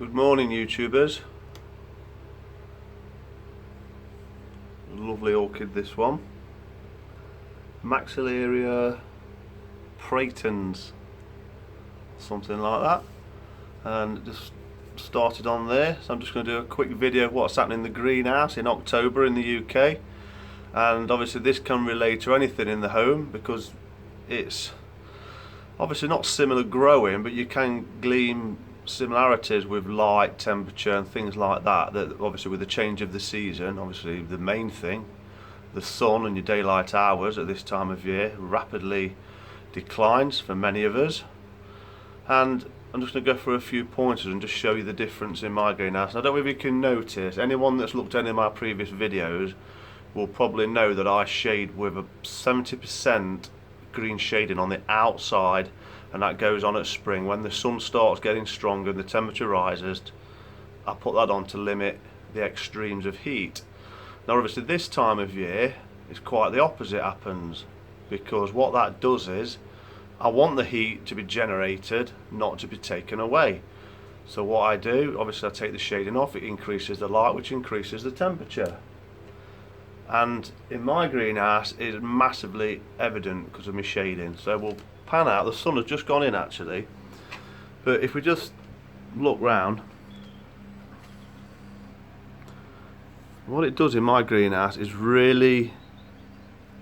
Good morning, YouTubers. Lovely orchid, this one. Maxillaria praetens, something like that. And it just started on there, so I'm just going to do a quick video of what's happening in the greenhouse in October in the UK. And obviously this can relate to anything in the home because it's obviously not similar growing, but you can glean similarities with light, temperature and things like that, that obviously with the change of the season, obviously the main thing, the sun and your daylight hours at this time of year rapidly declines for many of us. And I'm just going to go through a few pointers and just show you the difference in my greenhouse. And I don't know if you can notice, anyone that's looked at any of my previous videos will probably know that I shade with a 70% green shading on the outside, and that goes on at spring. When the sun starts getting stronger and the temperature rises, I put that on to limit the extremes of heat. Now obviously this time of year is quite the opposite happens, because what that does is I want the heat to be generated, not to be taken away. So what I do, obviously I take the shading off, it increases the light, which increases the temperature. And in my greenhouse it's massively evident because of my shading. So we'll pan out, the sun has just gone in actually, but if we just look round, what it does in my greenhouse is really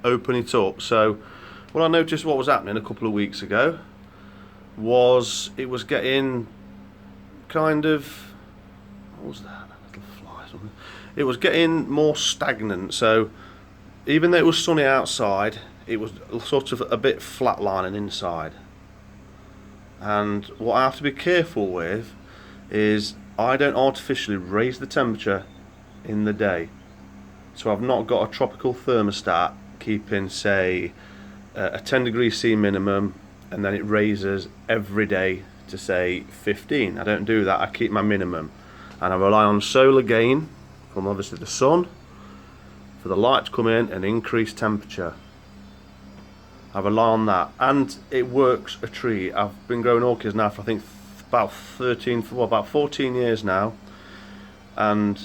open it up. So what I noticed what was happening a couple of weeks ago was it was getting kind of, what was that, a little fly or something? It was getting more stagnant. So even though it was sunny outside, it was sort of a bit flatlining inside. And what I have to be careful with is I don't artificially raise the temperature in the day. So I've not got a tropical thermostat keeping, say, a 10 degrees C minimum, and then it raises every day to say 15. I don't do that. I keep my minimum, and I rely on solar gain from obviously the sun for the light to come in and increase temperature. I rely on that, and it works a treat. I've been growing orchids now for I think about 14 years now, and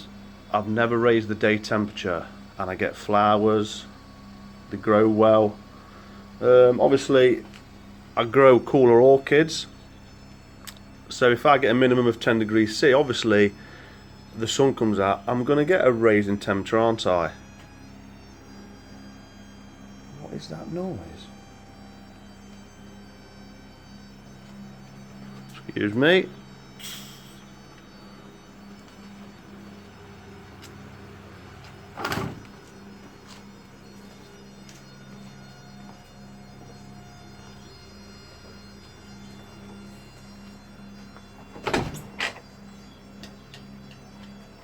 I've never raised the day temperature, and I get flowers, they grow well. Obviously I grow cooler orchids, so if I get a minimum of 10 degrees C, obviously the sun comes out, I'm going to get a raise in temperature, aren't I? What is that noise? Excuse me.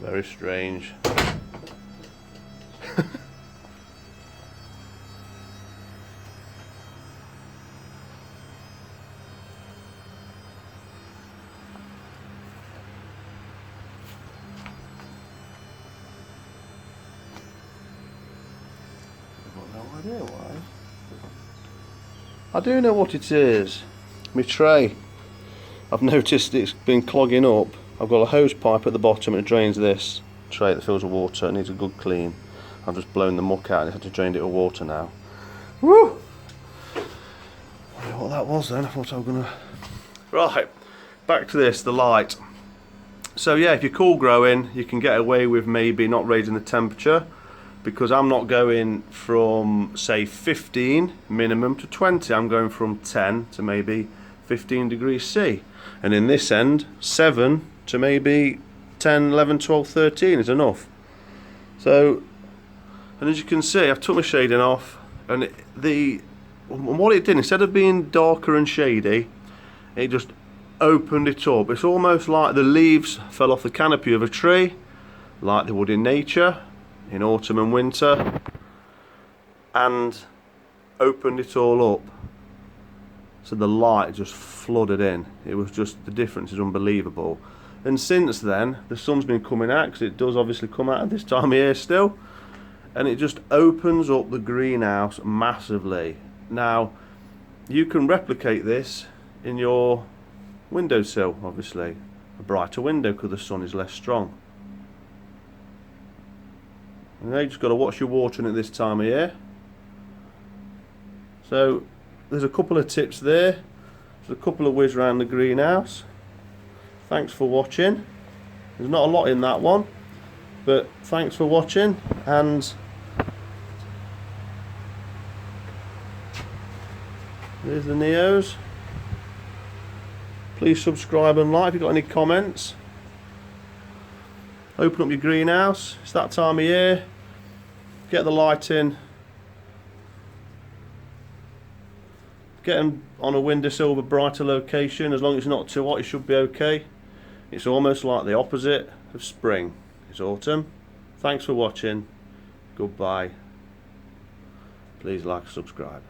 Very strange. I've got no idea why. I do know what it is. My tray. I've noticed it's been clogging up. I've got a hose pipe at the bottom and it drains this tray that fills with water. It needs a good clean. I've just blown the muck out and I had to drain it with water now. Woo! I don't know what that was then. I thought I was gonna... Right, back to this, the light. So yeah, if you're cool growing, you can get away with maybe not raising the temperature, because I'm not going from say 15 minimum to 20. I'm going from 10 to maybe 15 degrees C. And in this end, 7 to maybe 10, 11, 12, 13 is enough. So, and as you can see, I've took my shading off, and what it did, instead of being darker and shady, it just opened it up. It's almost like the leaves fell off the canopy of a tree, like they would in nature, in autumn and winter, and opened it all up. So the light just flooded in. It was just, the difference is unbelievable. And since then, the sun's been coming out, because it does obviously come out at this time of year still, and it just opens up the greenhouse massively. Now, you can replicate this in your windowsill, obviously. a brighter window because the sun is less strong. And you just got to watch your watering at this time of year. So there's a couple of tips there. There's a couple of whiz around the greenhouse. Thanks for watching. There's not a lot in that one, but thanks for watching, and there's the Neos. Please subscribe and like if you've got any comments. Open up your greenhouse, it's that time of year. Get the light in. Get them on a windowsill with a brighter location. As long as it's not too hot, it should be okay. It's almost like the opposite of spring. It's autumn. Thanks for watching. Goodbye. Please like and subscribe.